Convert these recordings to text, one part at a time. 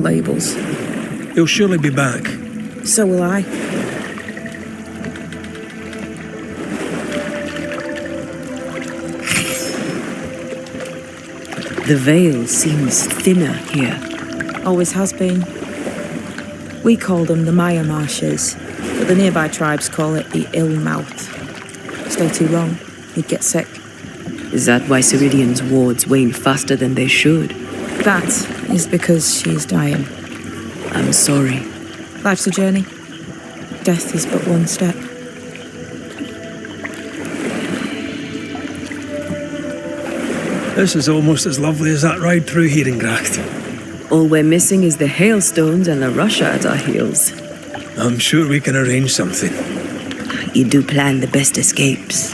labels. He'll surely be back. So will I. The veil seems thinner here. Always has been. We call them the Maya Marshes, but the nearby tribes call it the Ill Mouth. Stay too long, you'd get sick. Is that why Ceridian's wards wane faster than they should? That is because she is dying. I'm sorry. Life's a journey. Death is but one step. This is almost as lovely as that ride through here in Gracht. All we're missing is the hailstones and the Russia at our heels. I'm sure we can arrange something. You do plan the best escapes.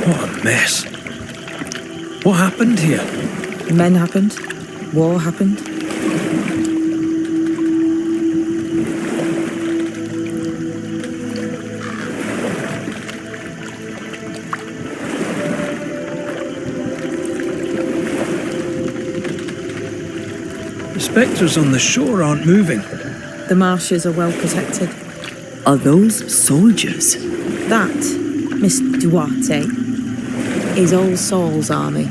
What a mess. What happened here? Men happened. War happened. The spectres on the shore aren't moving. The marshes are well protected. Are those soldiers? That, Miss Duarte, is All Saul's army.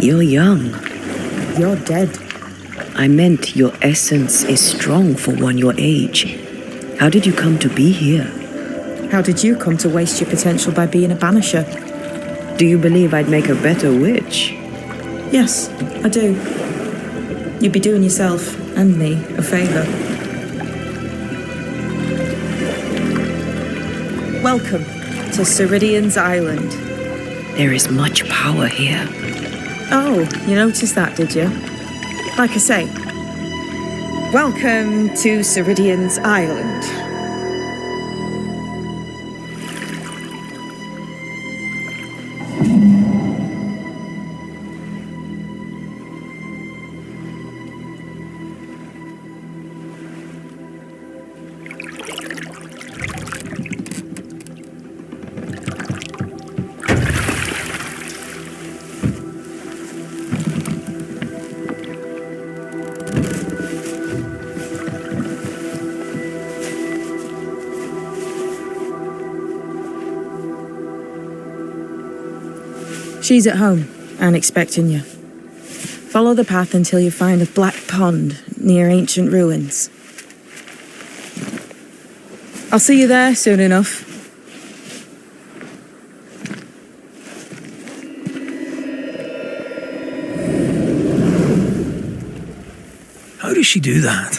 You're young. You're dead. I meant your essence is strong for one your age. How did you come to be here? How did you come to waste your potential by being a banisher? Do you believe I'd make a better witch? Yes, I do. You'd be doing yourself and me a favor. Welcome to Ceridian's Island. There is much power here. Oh, you noticed that, did you? Like I say, welcome to Ceridian's Island. She's at home and expecting you. Follow the path until you find a black pond near ancient ruins. I'll see you there soon enough. How does she do that?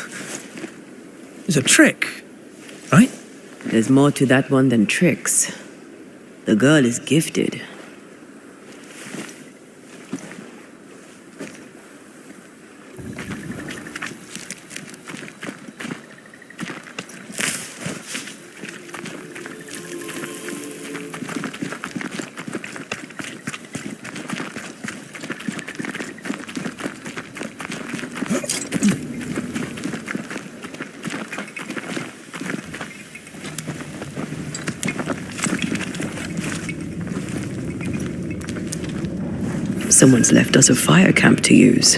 It's a trick, right? There's more to that one than tricks. The girl is gifted. Someone's left us a fire camp to use.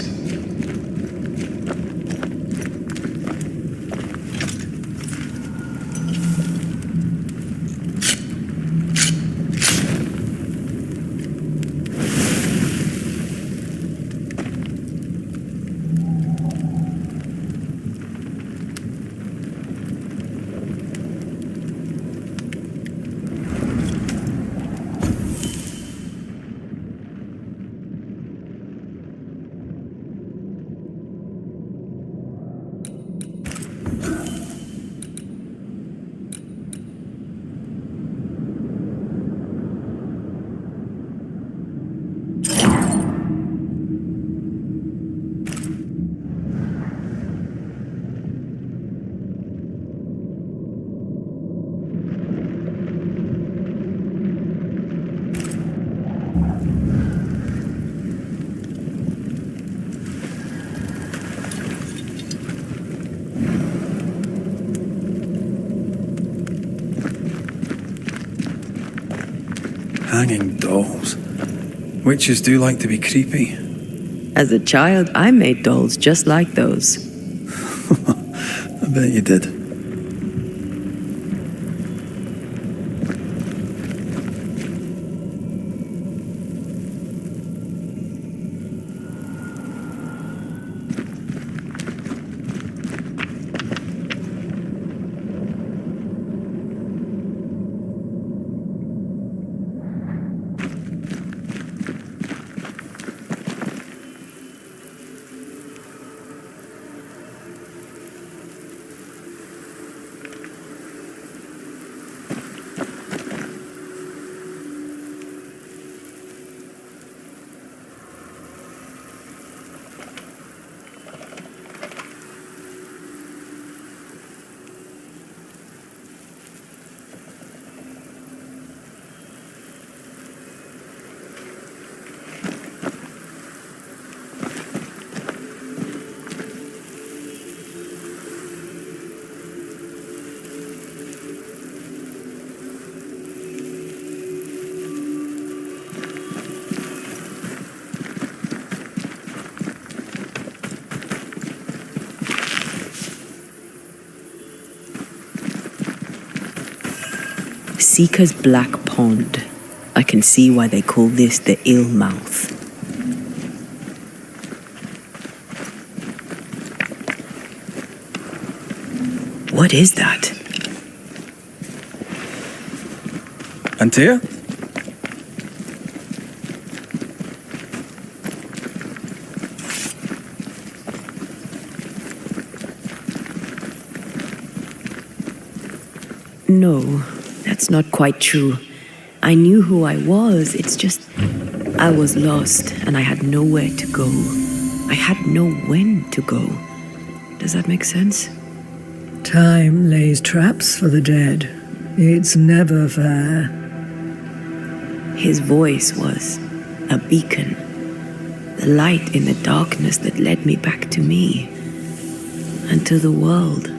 Hanging dolls. Witches do like to be creepy. As a child, I made dolls just like those. I bet you did. Seeker's Black Pond. I can see why they call this the Ill Mouth. What is that? Antea? No, that's not quite true. I knew who I was, it's just I was lost and I had nowhere to go. I had no when to go. Does that make sense? Time lays traps for the dead. It's never fair. His voice was a beacon, the light in the darkness that led me back to me and to the world.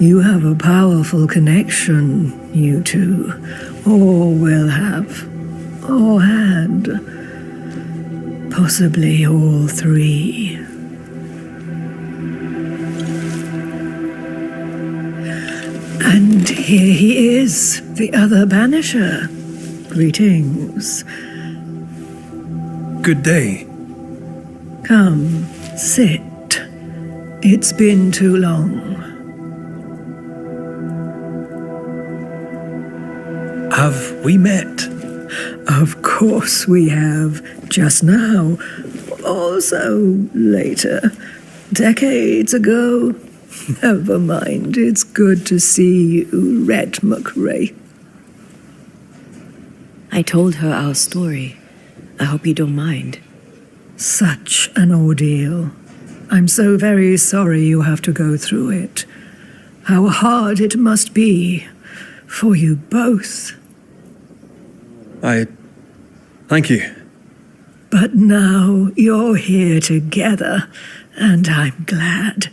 You have a powerful connection, you two. Or will have. Or had. Possibly all three. And here he is, the other Banisher. Greetings. Good day. Come, sit. It's been too long. Have we met? Of course we have. Just now. Also later. Decades ago. Never mind. It's good to see you, Red McRae. I told her our story. I hope you don't mind. Such an ordeal. I'm so very sorry you have to go through it. How hard it must be for you both. Thank you. But now you're here together, and I'm glad,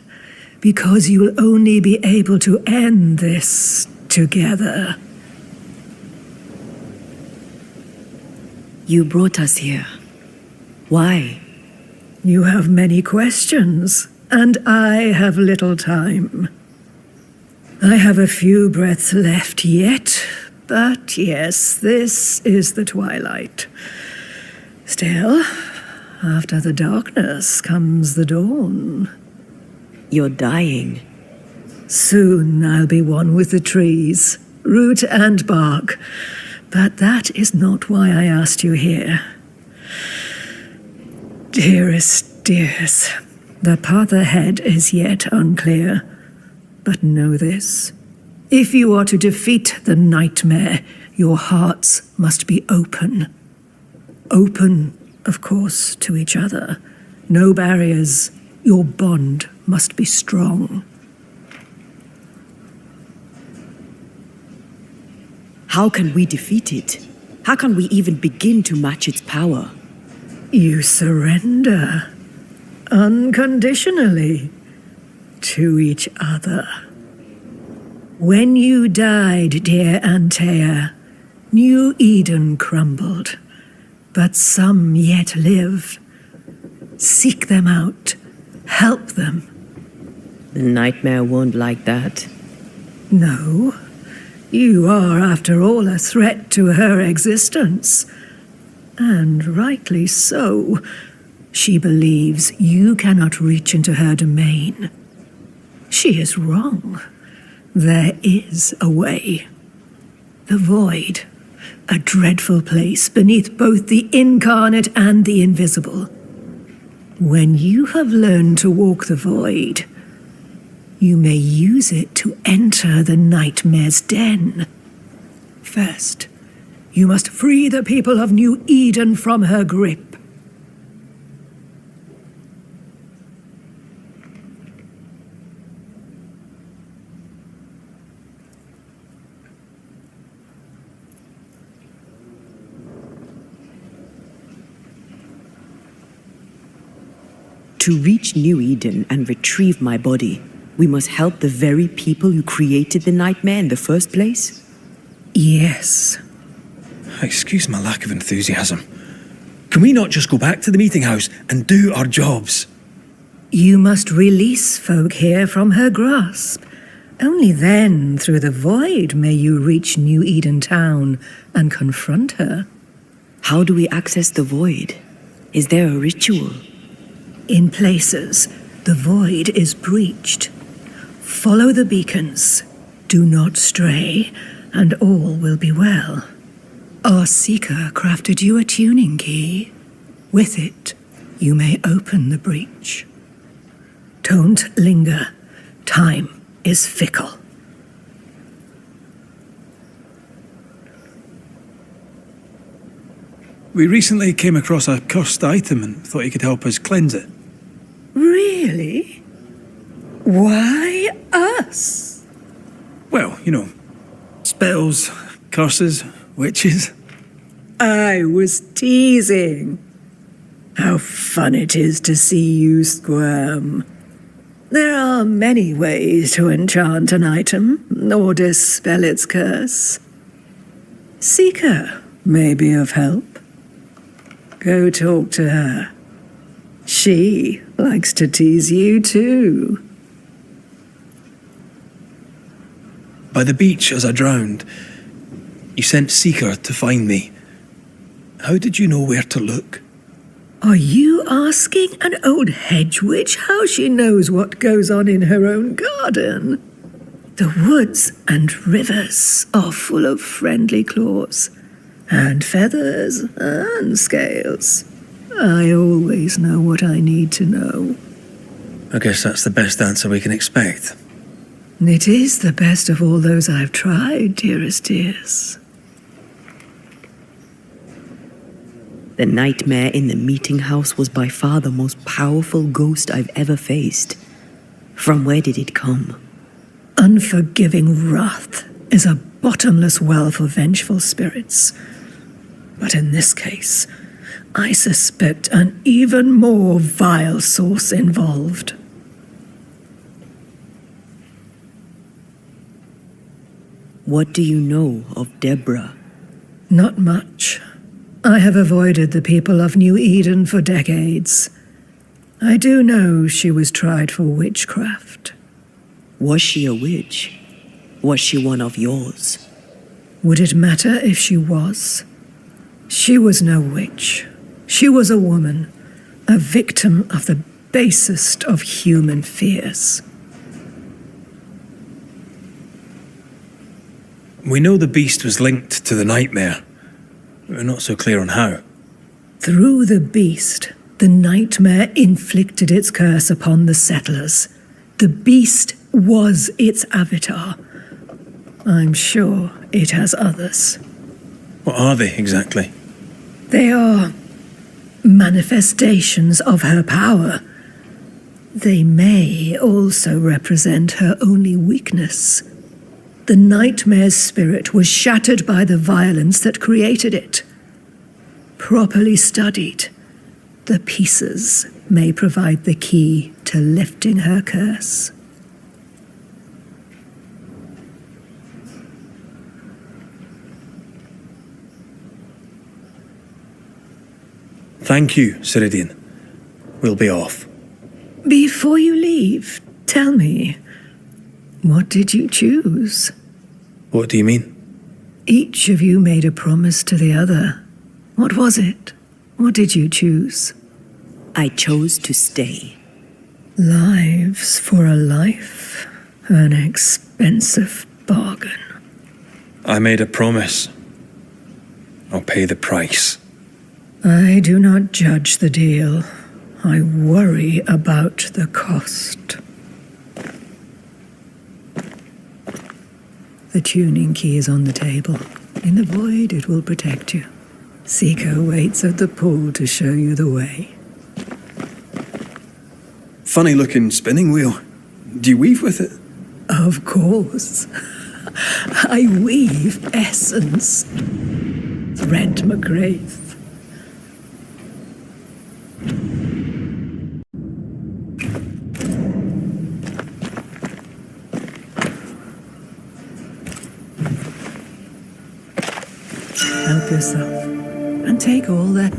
because you'll only be able to end this together. You brought us here. Why? You have many questions, and I have little time. I have a few breaths left yet, but yes, this is the twilight. Still, after the darkness comes the dawn. You're dying. Soon I'll be one with the trees, root and bark. But that is not why I asked you here. Dearest dears, the path ahead is yet unclear. But know this. If you are to defeat the nightmare, your hearts must be open. Open, of course, to each other. No barriers. Your bond must be strong. How can we defeat it? How can we even begin to match its power? You surrender unconditionally to each other. When you died, dear Antea, New Eden crumbled, but some yet live. Seek them out. Help them. The nightmare won't like that. No. You are, after all, a threat to her existence. And rightly so. She believes you cannot reach into her domain. She is wrong. There is a way. The void, a dreadful place beneath both the incarnate and the invisible. When you have learned to walk the void, you may use it to enter the nightmare's den. First, you must free the people of New Eden from her grip. To reach New Eden and retrieve my body, we must help the very people who created the nightmare in the first place? Yes. Excuse my lack of enthusiasm. Can we not just go back to the meeting house and do our jobs? You must release folk here from her grasp. Only then, through the void, may you reach New Eden Town and confront her. How do we access the void? Is there a ritual? In places, the void is breached. Follow the beacons. Do not stray, and all will be well. Our seeker crafted you a tuning key. With it, you may open the breach. Don't linger. Time is fickle. We recently came across a cursed item and thought you could help us cleanse it. Really? Why us? Well, you know, spells, curses, witches. I was teasing. How fun it is to see you squirm. There are many ways to enchant an item or dispel its curse. Seeker may be of help. Go talk to her. She likes to tease you too. By the beach as I drowned, you sent Seeker to find me. How did you know where to look? Are you asking an old hedge witch how she knows what goes on in her own garden? The woods and rivers are full of friendly claws, and feathers and scales. I always know what I need to know. I guess that's the best answer we can expect. It is the best of all those I've tried, dearest dears. The nightmare in the meeting house was by far the most powerful ghost I've ever faced. From where did it come? Unforgiving wrath is a bottomless well for vengeful spirits. But in this case, I suspect an even more vile source involved. What do you know of Deborah? Not much. I have avoided the people of New Eden for decades. I do know she was tried for witchcraft. Was she a witch? Was she one of yours? Would it matter if she was? She was no witch. She was a woman, a victim of the basest of human fears. We know the beast was linked to the nightmare. We're not so clear on how. Through the beast, the nightmare inflicted its curse upon the settlers. The beast was its avatar. I'm sure it has others. What are they exactly? They are manifestations of her power. They may also represent her only weakness, the nightmare's spirit was shattered by the violence that created it. Properly studied, the pieces may provide the key to lifting her curse. Thank you, Ceridian. We'll be off. Before you leave, tell me, what did you choose? What do you mean? Each of you made a promise to the other. What was it? What did you choose? I chose to stay. Lives for a life? An expensive bargain. I made a promise. I'll pay the price. I do not judge the deal. I worry about the cost. The tuning key is on the table. In the void, it will protect you. Seeker waits at the pool to show you the way. Funny looking spinning wheel. Do you weave with it? Of course. I weave essence. Thread McGrath. Help yourself and take all that.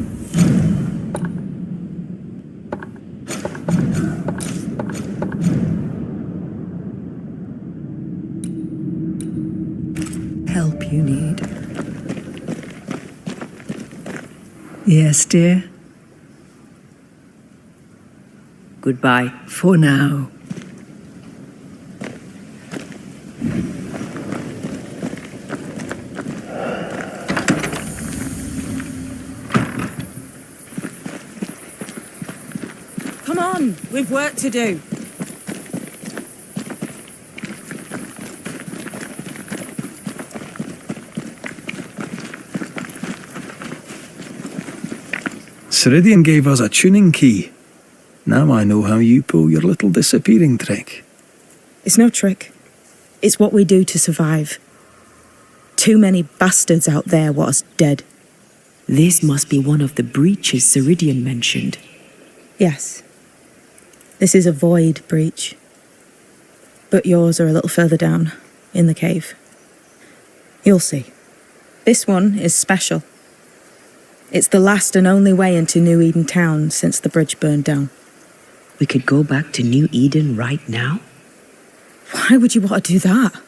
Help you need. Yes, dear? Goodbye. For now. Come on, we've work to do. Ceridian gave us a tuning key. Now I know how you pull your little disappearing trick. It's no trick. It's what we do to survive. Too many bastards out there want us dead. This must be one of the breaches Ceridian mentioned. Yes. This is a void breach. But yours are a little further down, in the cave. You'll see. This one is special. It's the last and only way into New Eden town since the bridge burned down. We could go back to New Eden right now? Why would you want to do that?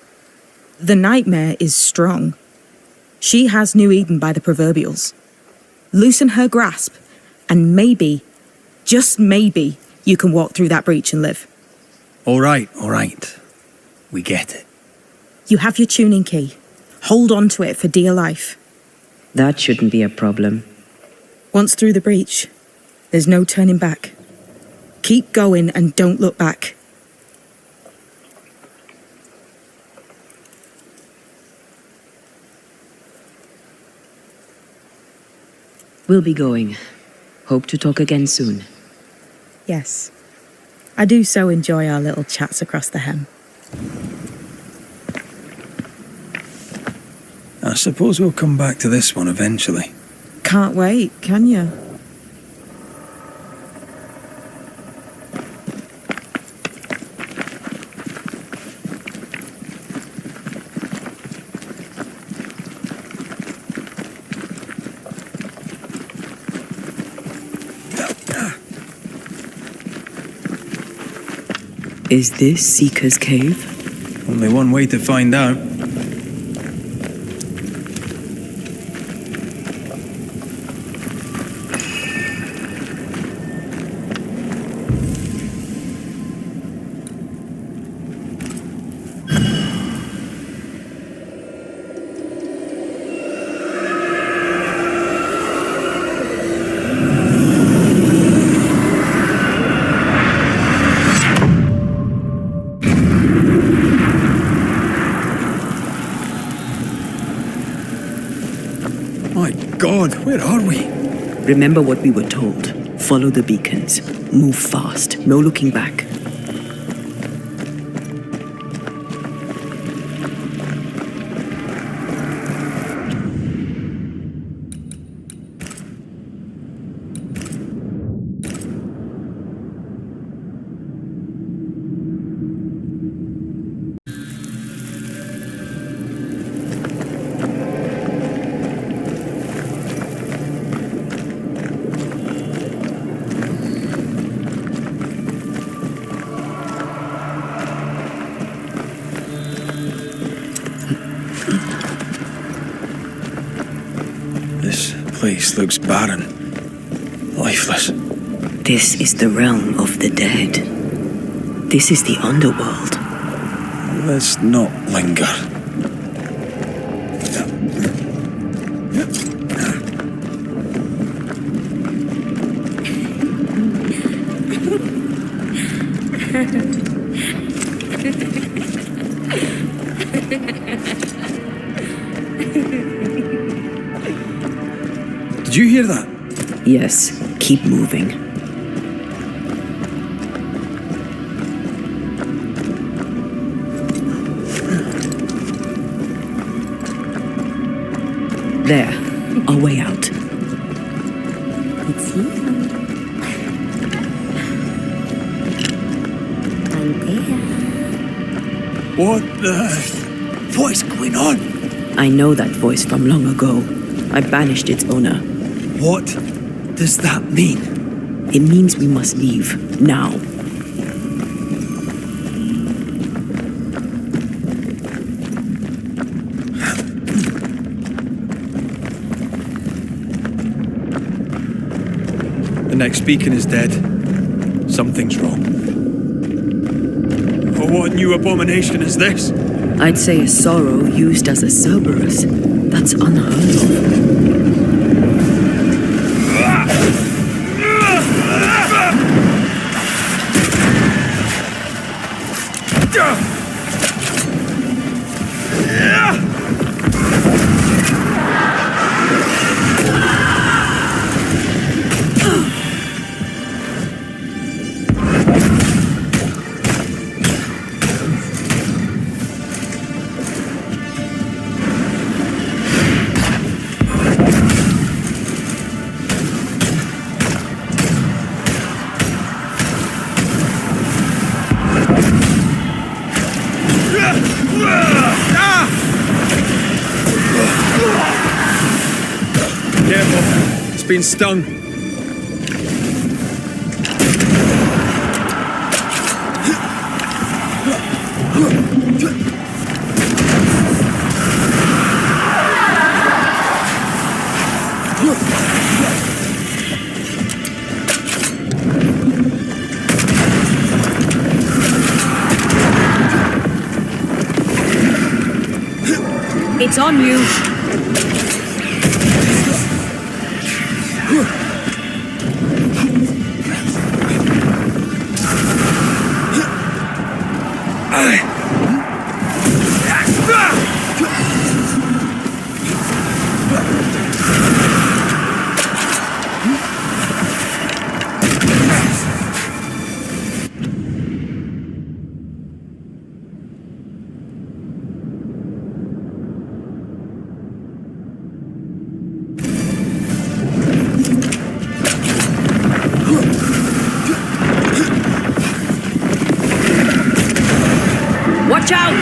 The nightmare is strong. She has New Eden by the proverbials. Loosen her grasp, and maybe, just maybe, you can walk through that breach and live. All right. We get it. You have your tuning key. Hold on to it for dear life. That shouldn't be a problem. Once through the breach, there's no turning back. Keep going and don't look back. We'll be going. Hope to talk again soon. Yes. I do so enjoy our little chats across the hem. I suppose we'll come back to this one eventually. Can't wait, can you? Is this Seeker's Cave? Only one way to find out. My God, where are we? Remember what we were told. Follow the beacons. Move fast. No looking back. This place looks barren, lifeless. This is the realm of the dead. This is the underworld. Let's not linger. Did you hear that? Yes, keep moving. There, our way out. It's here. I'm there. What is going on? I know that voice from long ago. I banished its owner. What does that mean? It means we must leave, now. The next beacon is dead. Something's wrong. Oh, what new abomination is this? I'd say a sorrow used as a Cerberus. That's unheard of. Careful, it's been stung. It's on you. Watch out!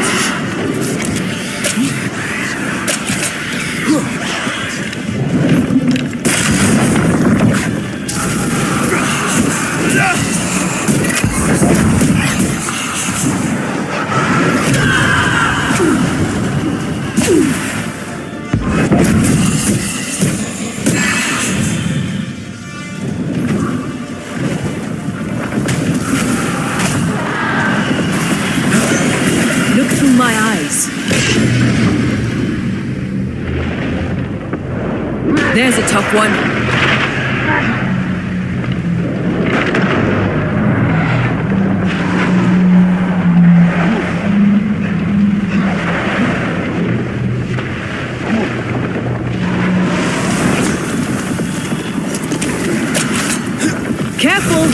Look through my eyes. There's a tough one. Careful!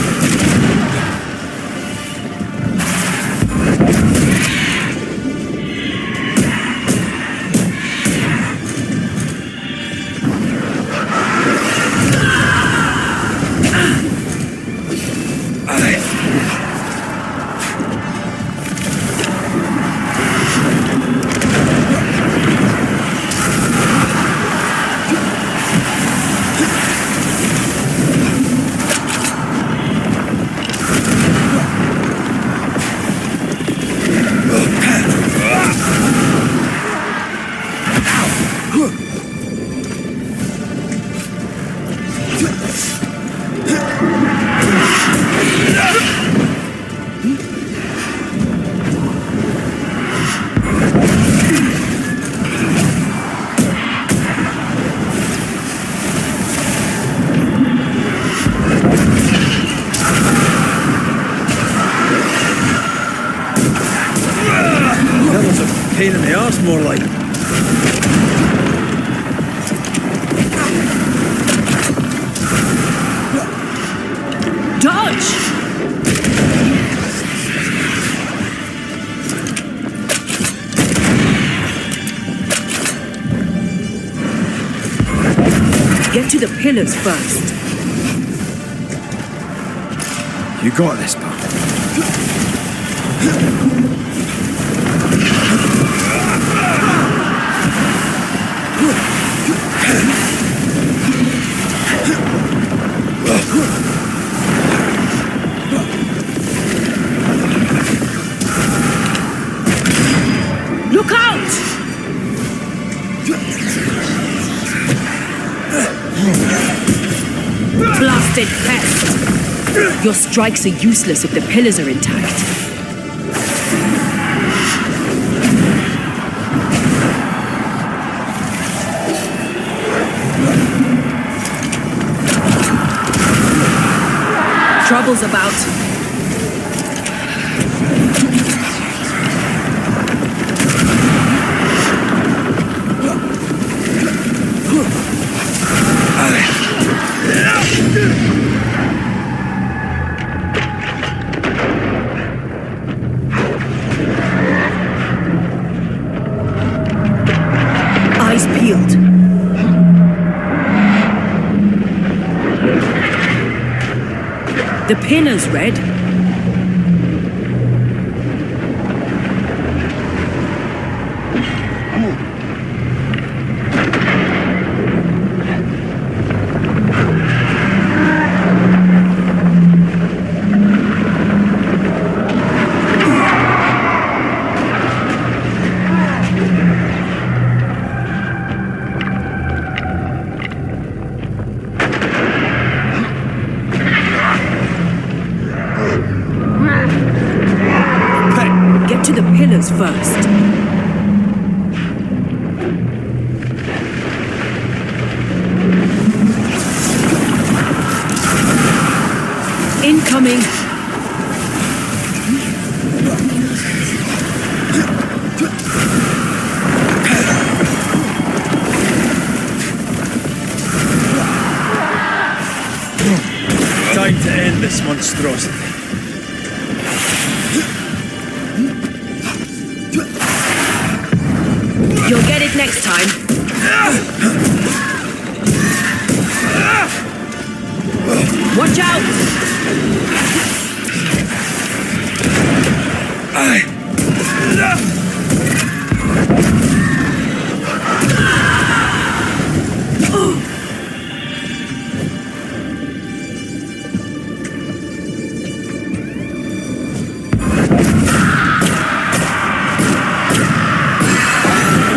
pain in the arse, more like. Dodge! Get to the pillars first. You got this, pal. Look out! Blasted pest! Your strikes are useless if the pillars are intact. Trouble's about. Eyes peeled. The pinner's red. Get to the pillars first. Incoming. Time to end this monstrosity. You'll get it next time. Watch out!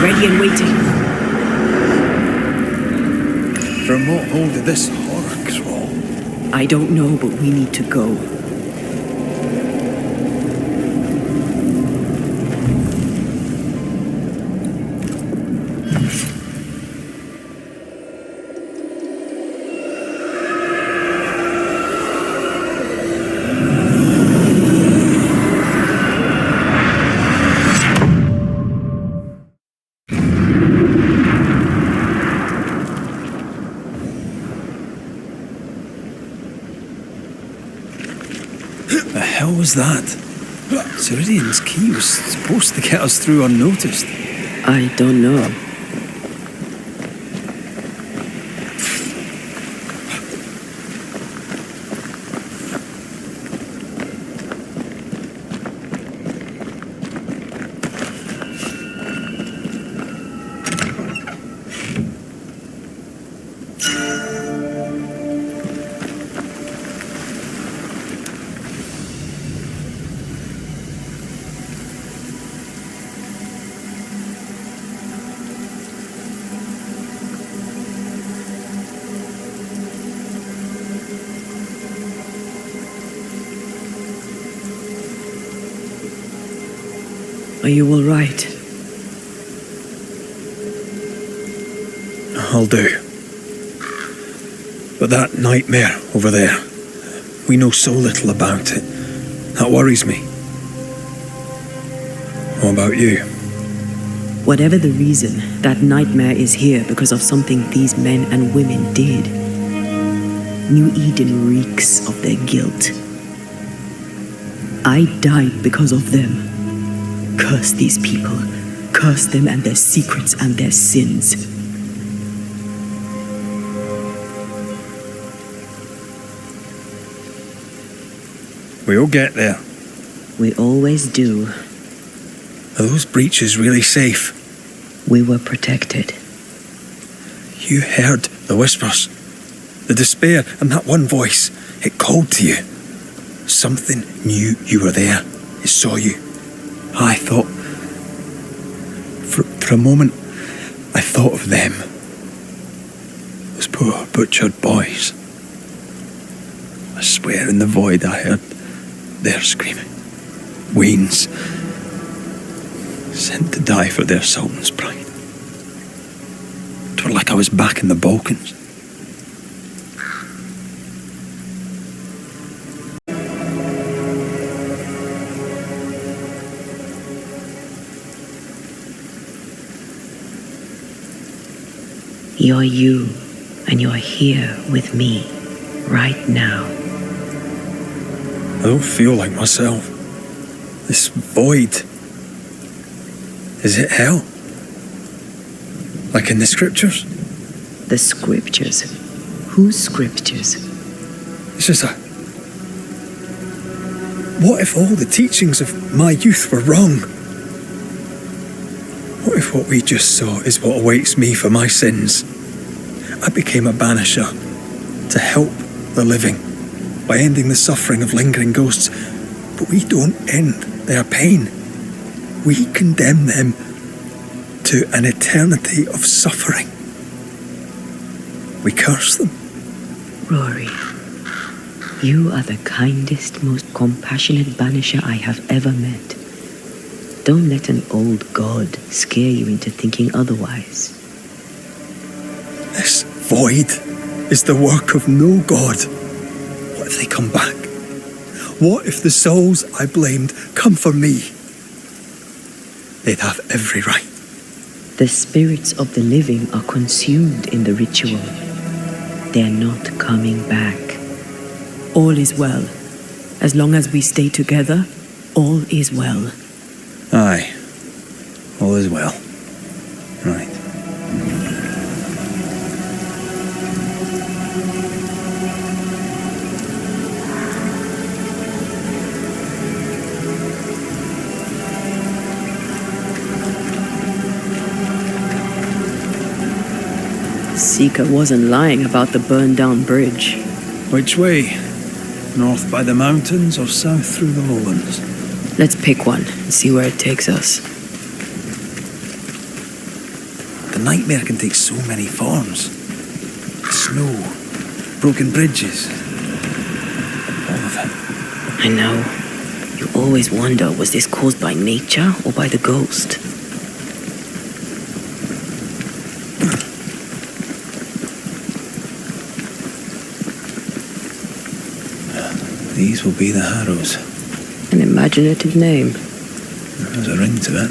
Ready and waiting. From what hole did this horror crawl? I don't know, but we need to go. The hell was that? Ceridian's key was supposed to get us through unnoticed. I don't know. Are you all right? I'll do. But that nightmare over there, we know so little about it. That worries me. What about you? Whatever the reason, that nightmare is here because of something these men and women did. New Eden reeks of their guilt. I died because of them. Curse these people. Curse them and their secrets and their sins. We'll get there. We always do. Are those breaches really safe? We were protected. You heard the whispers, the despair, and that one voice. It called to you. Something knew you were there. It saw you. I thought... For a moment, I thought of them. Those poor butchered boys. I swear in the void I heard their screaming. Weans. Sent to die for their sultan's pride. It was like I was back in the Balkans. You're you, and you're here with me, right now. I don't feel like myself. This void. Is it hell? Like in the scriptures? The scriptures? Whose scriptures? It's just a... What if all the teachings of my youth were wrong? What if what we just saw is what awaits me for my sins? I became a banisher to help the living by ending the suffering of lingering ghosts, but we don't end their pain. We condemn them to an eternity of suffering. We curse them. Rory, you are the kindest, most compassionate banisher I have ever met. Don't let an old god scare you into thinking otherwise. This void is the work of no god. What if they come back? What if the souls I blamed come for me? They'd have every right. The spirits of the living are consumed in the ritual. They're not coming back. All is well. As long as we stay together, all is well. Aye. All is well. Right. Seeker wasn't lying about the burned-down bridge. Which way? North by the mountains or south through the lowlands? Let's pick one and see where it takes us. The nightmare can take so many forms. Snow, broken bridges, all of it. I know. You always wonder, was this caused by nature or by the ghost? These will be the Harrows. An imaginative name. There's a ring to it.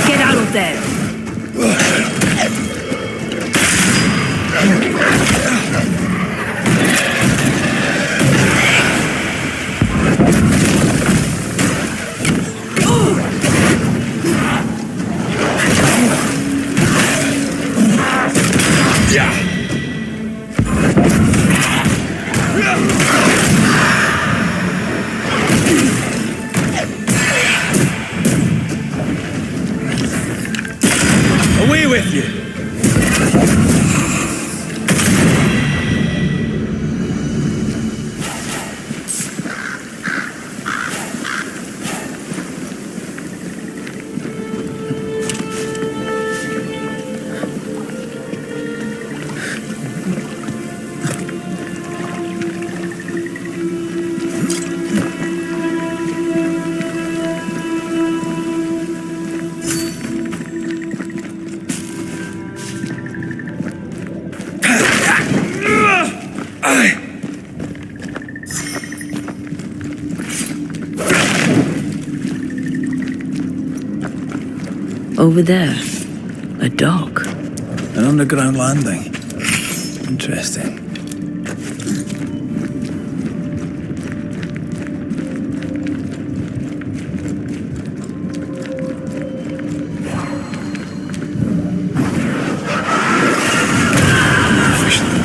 Get out of there! Away with you! Over there, a dock. An underground landing. Interesting.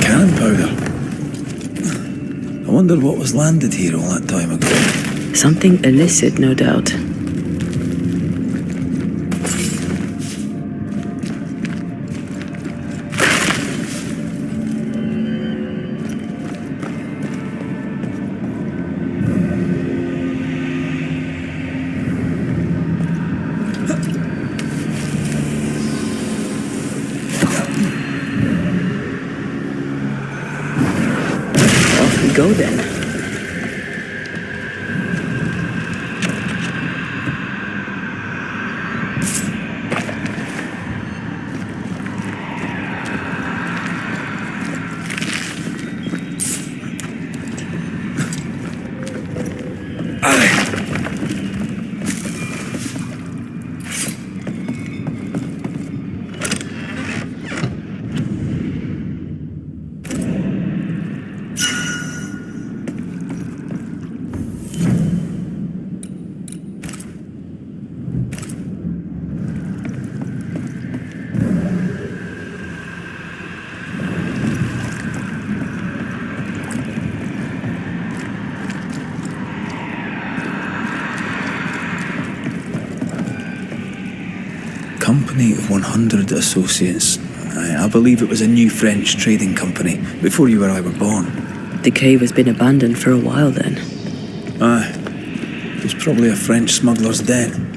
Cannon powder. I wonder what was landed here all that time ago. Something illicit, no doubt. Go then. Company of 100 associates. I believe it was a new French trading company, before you or I were born. The cave has been abandoned for a while then. Aye. It was probably a French smuggler's den.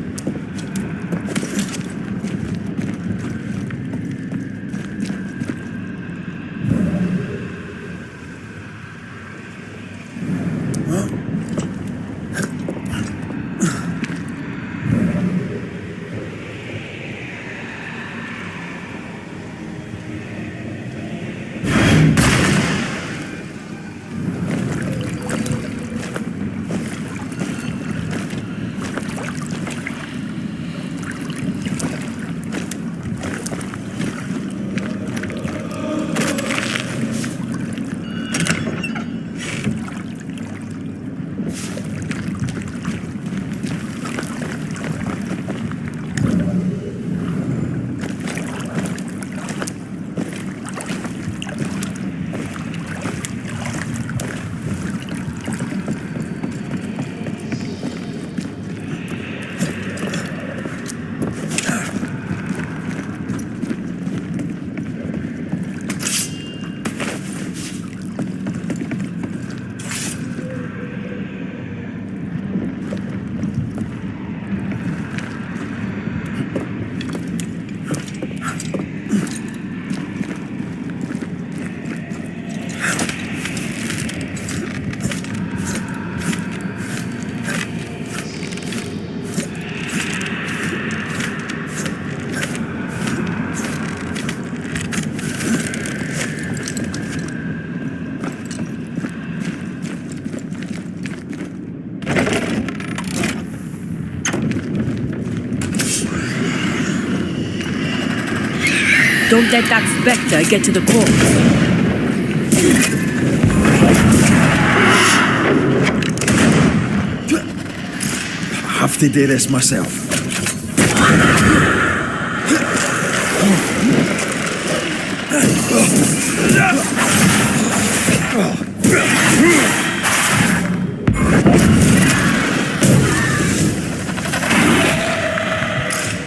Don't let that spectre get to the corpse. I have to do this myself.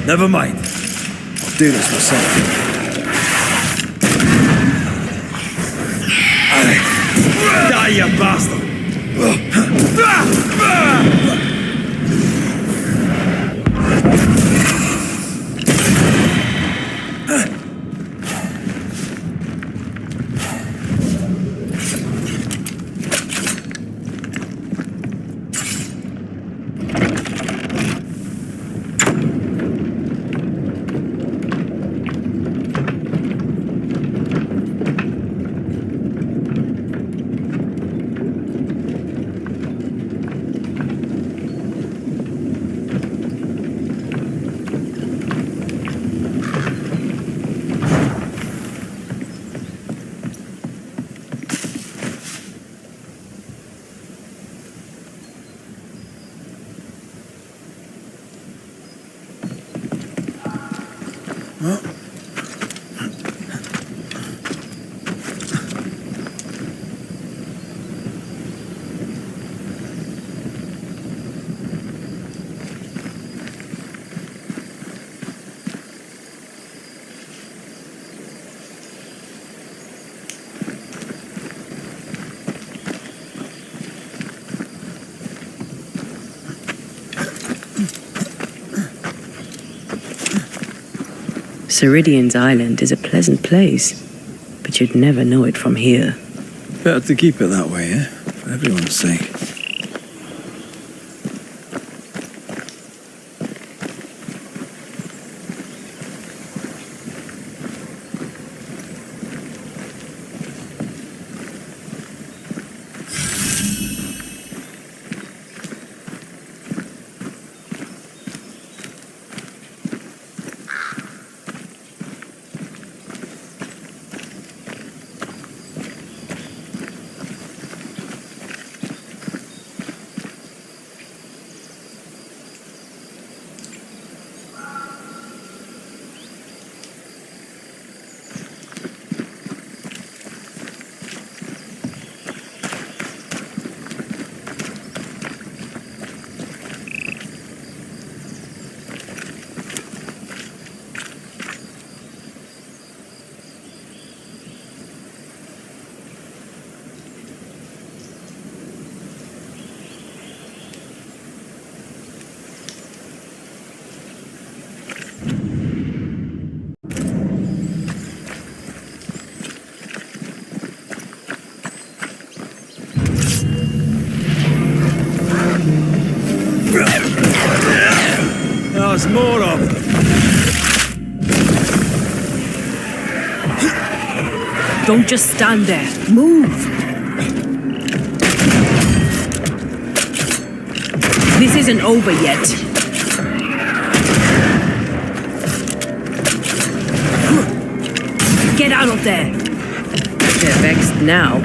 Never mind. I'll do this myself. Die, you bastard! Ceridian's island is a pleasant place, but you'd never know it from here. Better to keep it that way, eh? For everyone's sake. There's more of them. Don't just stand there. Move! This isn't over yet. Get out of there! They're vexed now.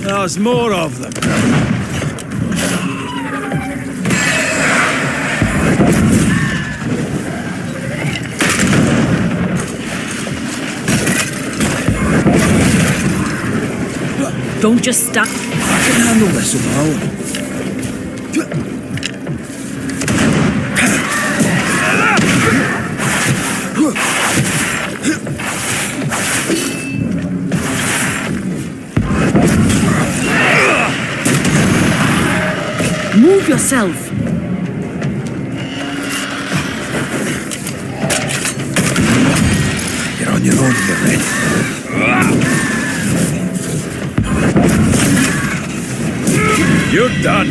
There's more of them. Don't just stop. I can handle this on my own. Move yourself. You're on your own here, Red. You're done.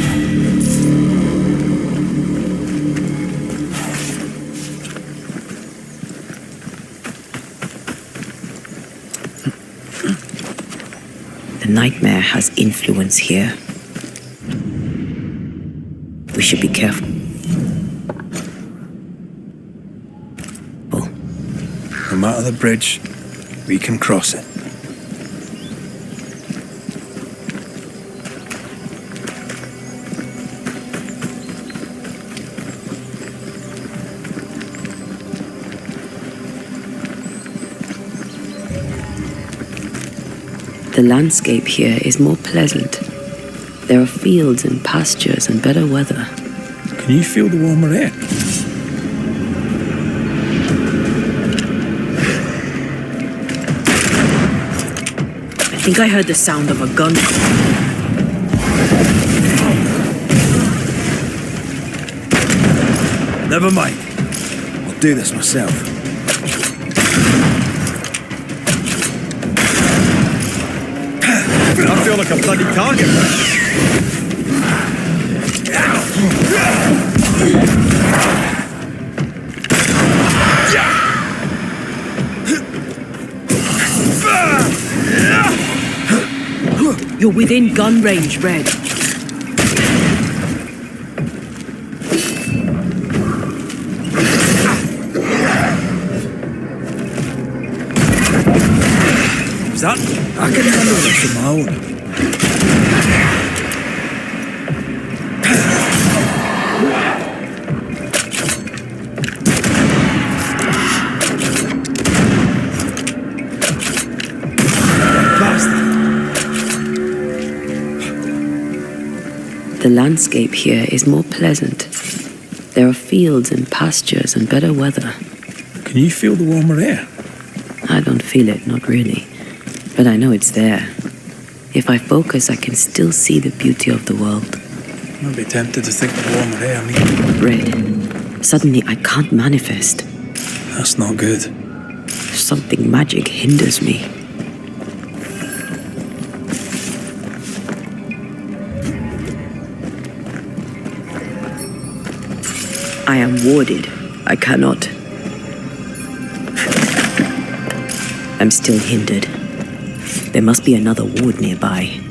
The nightmare has influence here. We should be careful. No matter the bridge, we can cross it. The landscape here is more pleasant. There are fields and pastures and better weather. Can you feel the warmer air? I think I heard the sound of a gun. Never mind. I'll do this myself. I feel like a bloody target. You're within gun range, Red. Is that? I can handle this on my own. landscape here is more pleasant. There are fields and pastures and better weather. Can you feel the warmer air? I don't feel it, not really. But I know it's there. If I focus, I can still see the beauty of the world. I'd be tempted to think the warmer air means... Red. Suddenly, I can't manifest. That's not good. Something magic hinders me. I am warded. I cannot. I'm still hindered. There must be another ward nearby.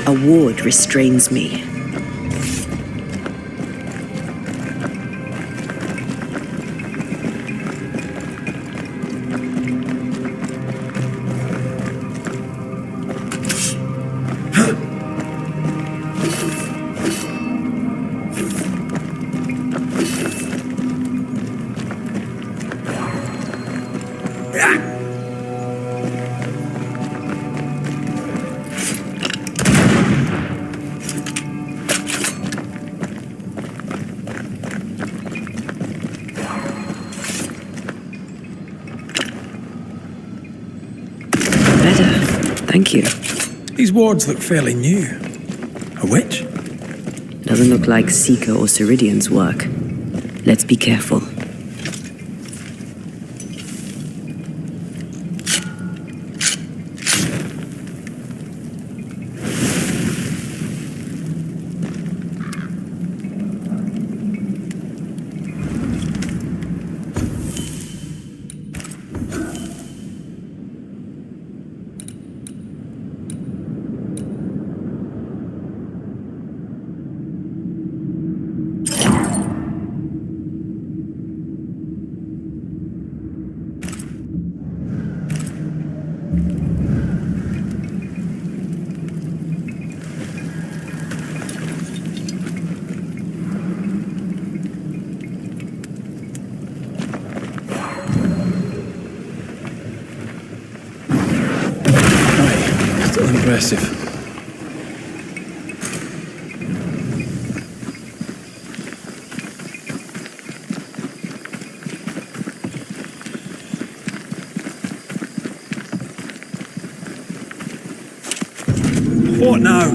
A ward restrains me. Thank you. These wards look fairly new. A witch? Doesn't look like Seeker or Ceridian's work. Let's be careful. Impressive. What now?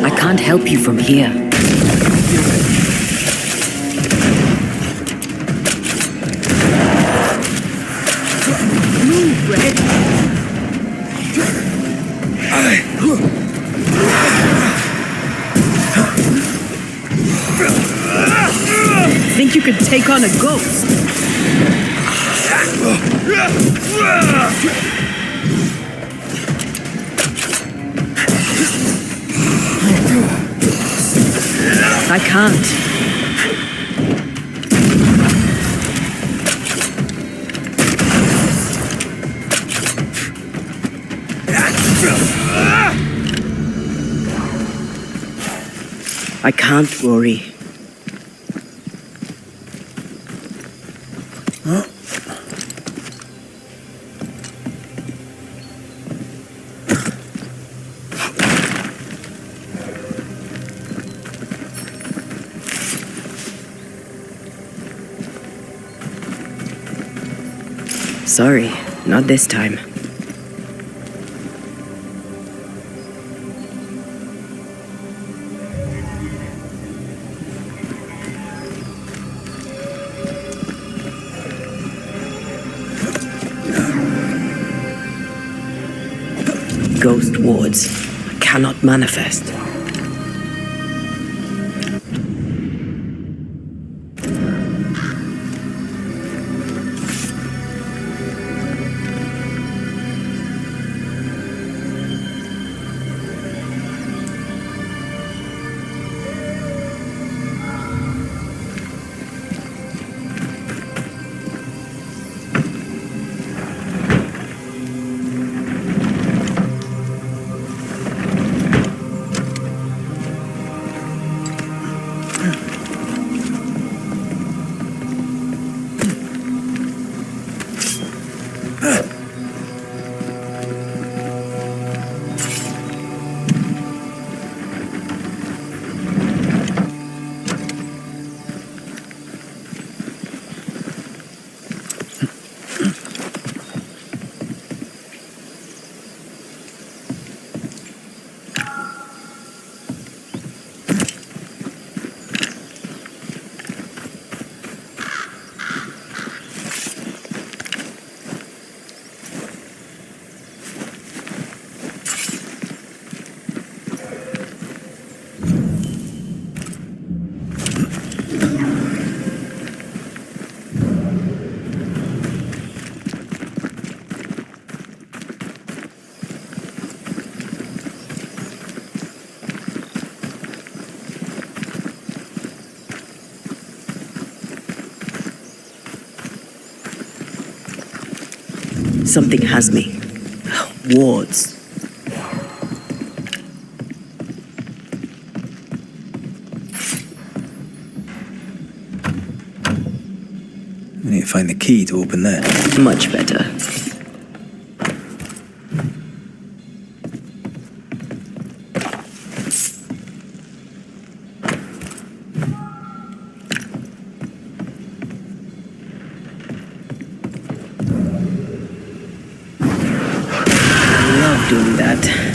I can't help you from here. Move, Red. Think you could take on a ghost? I can't. I can't, Rory. Sorry, not this time. Ghost wards. I cannot manifest. Something has me. Wards. We need to find the key to open that. Much better. I love doing that.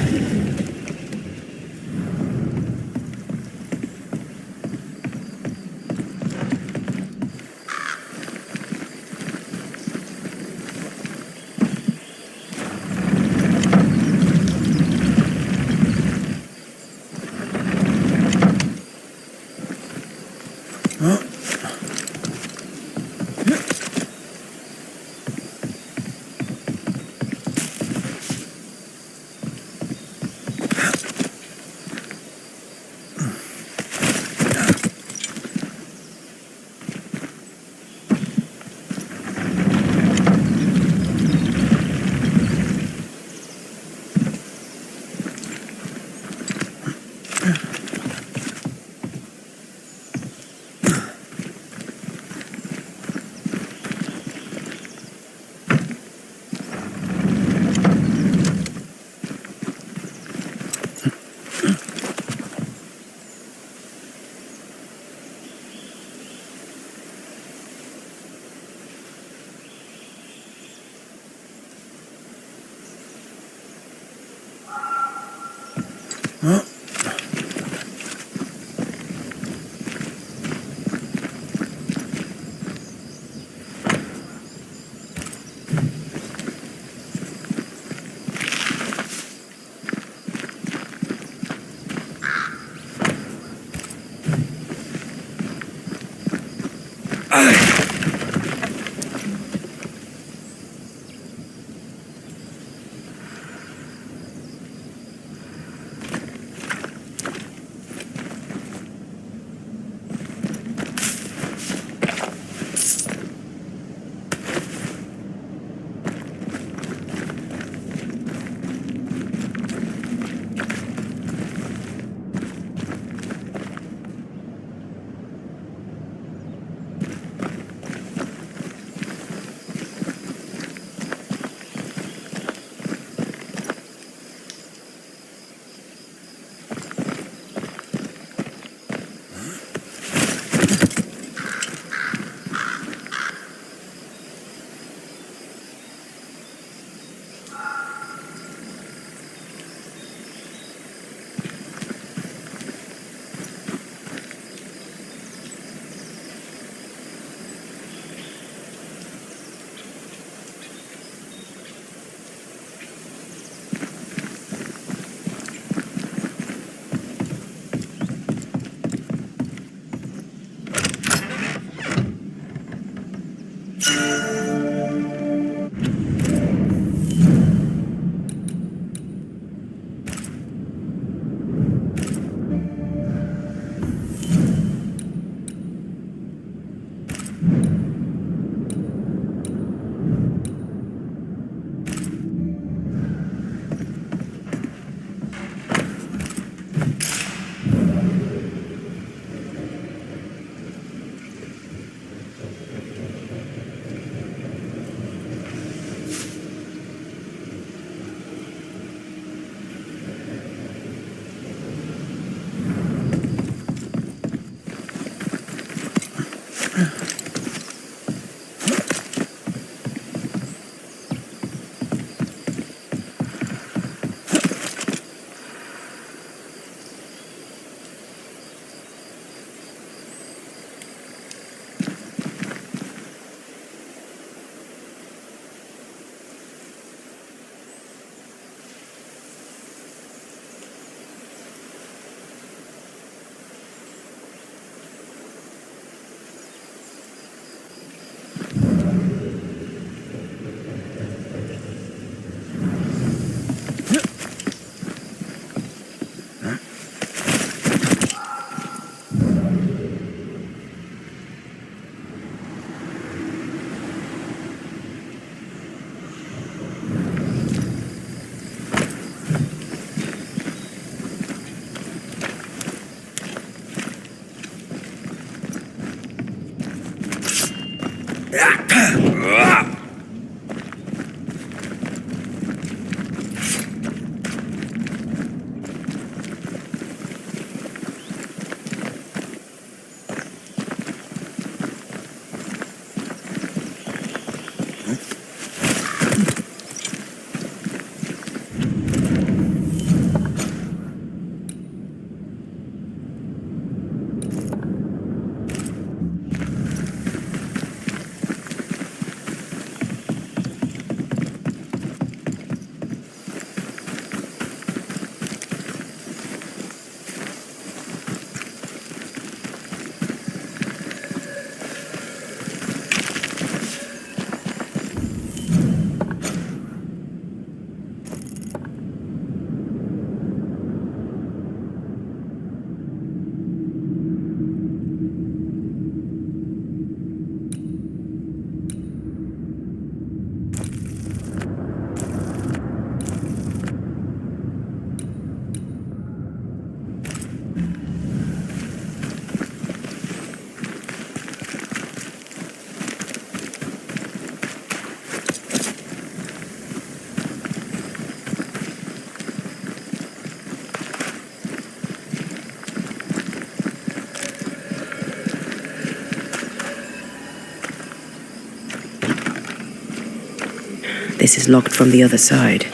This is locked from the other side.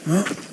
What?